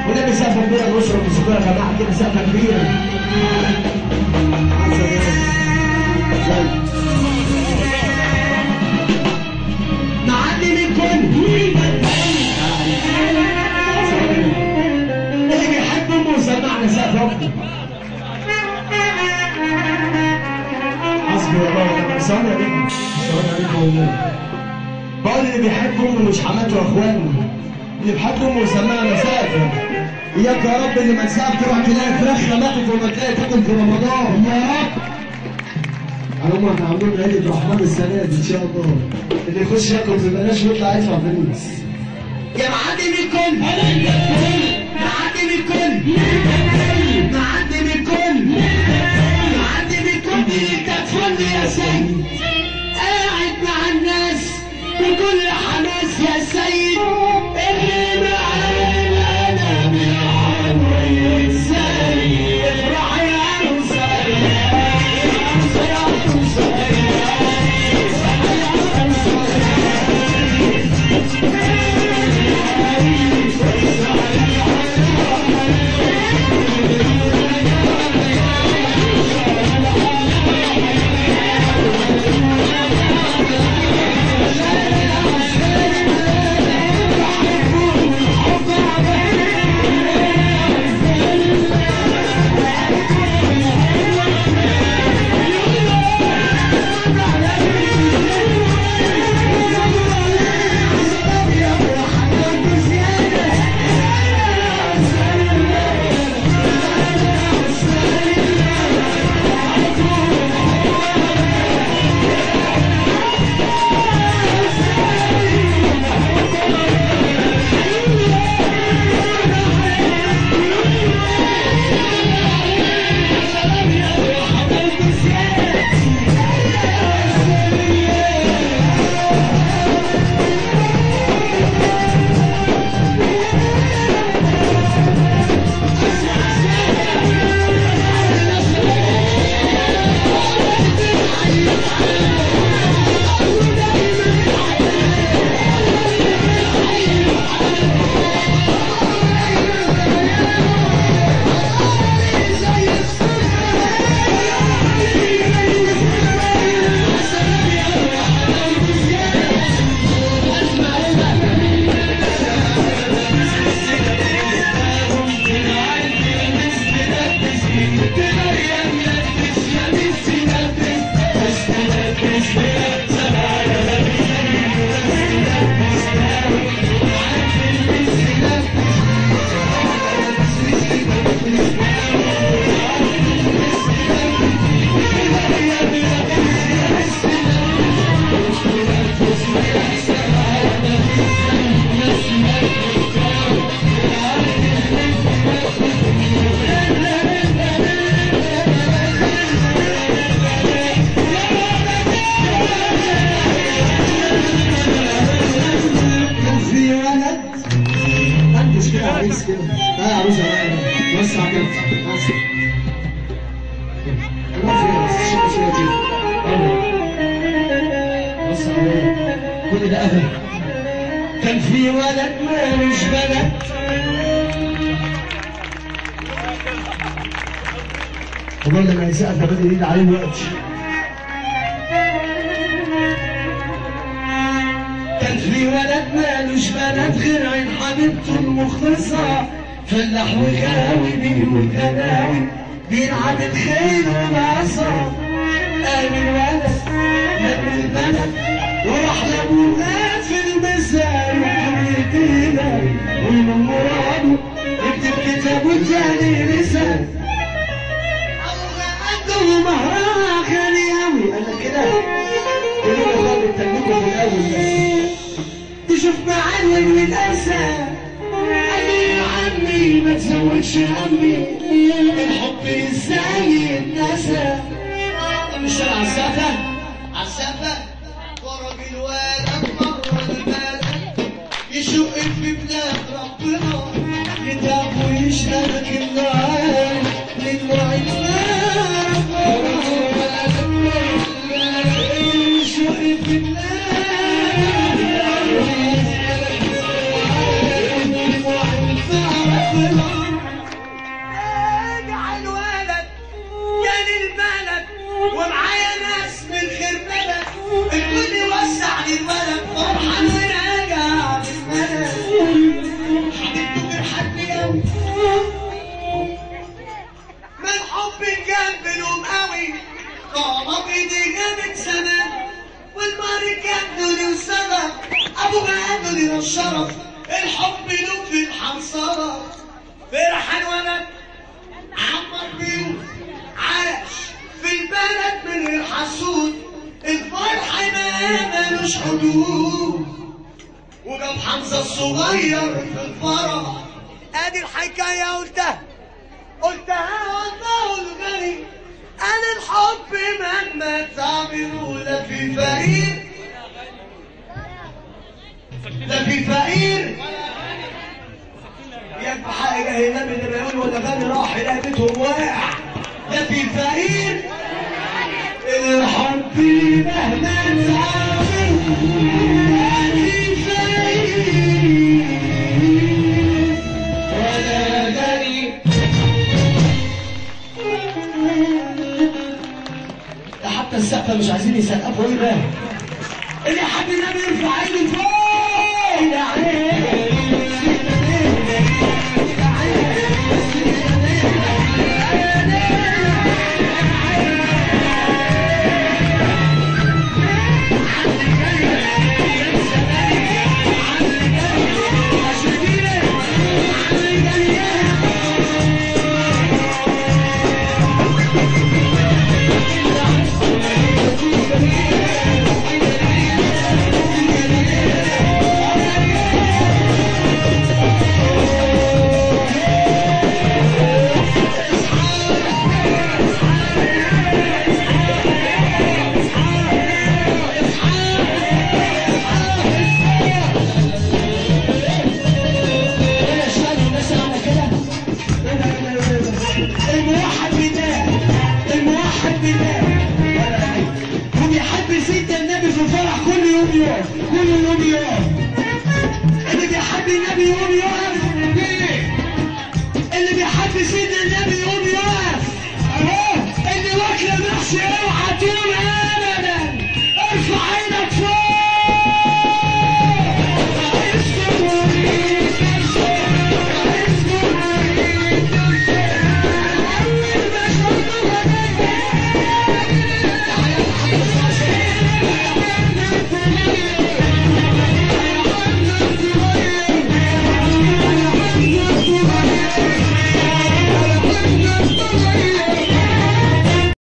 ونبي سقفه كبيره نشرب موسيقى يا جماعه كده سقفه كبيره. نعدي من كل اللي بيحب امه سمعنا سقف اكتر. حسبي الله ثواني يا بنت ثواني عليكم والله. بقول اللي بيحب امه مش حماته واخوانه، اللي بيحب امه سمعنا سقف. اياك يا رب اللي من سقف تروح تلاقي فراخ ماتت وما تلاقي تاكل في رمضان يا رب. هم احنا عاملين عيد الرحمن السنه دي ان شاء الله، اللي يخش ياكل ببلاش ويطلع يدفع فلوس. يا معدي من الكل معدي من الكل معدي من الكل معدي من الكل. انت تفل يا سيد قاعد مع الناس بكل حماس يا سيد. اللي معانا انا من عمري السيد افرح يا عروسه كل ده أذى. كان في ولد مالوش بلد والله لما يسقف ده بدأ يجي عليه الوقت. كان في ولد مالوش بلد غير عين حبيبته المخلصة، فلاح وغاوي بيقول كلاوي بيلعب الخيل والعصا. قام الولد لم البلد وراح لابوه في المزار وكريتينا ومن مراده يكتب كتابه تاني لسان. الله عنده مهرها غالي أوي. أنا كده كل ما خد التنبيه في الأول بس تشوف معلم والأسى. يا عمي ما تزودش همي الحب ازاي يتنسى. مش على السقفة على السقفة ورا الولد مرة البلد يشق في بلاد ربنا يتعب ويشتغل النهار للنوع النار. يشق في بلاد ومعايا ناس من خير بلد الكل يوسع لي الولد فرحان وراجع بالبلد حبيبته جرحتني قوي من حب كان بلوم قوي طالما بايديها من زمان والمار كان دوني وسبب ابو ما دوني والشرف الحب له في الحنصره فرحان ولد عمر بيوت عاش في البلد من الحسود الفرح ما ملوش حدود وجاب حمزه الصغير في الفرح ادي الحكايه قلتها والله الغني انا الحب مهما تعملوا لا في فقير لا في فقير يكفي حق اله النبي اللي بيقول ولا غني راح يلاقي بيتهم واقع لا في فقير الحب مهما تعملوا لا في فقير ولا غني حتى السقفة مش عايزين يسقفوا ايه ده؟ اللي حد النبي يرفع ايده فوق يا عيني اللي بيحب سيدنا النبي يقوم يقف اهو اللي واكله محشي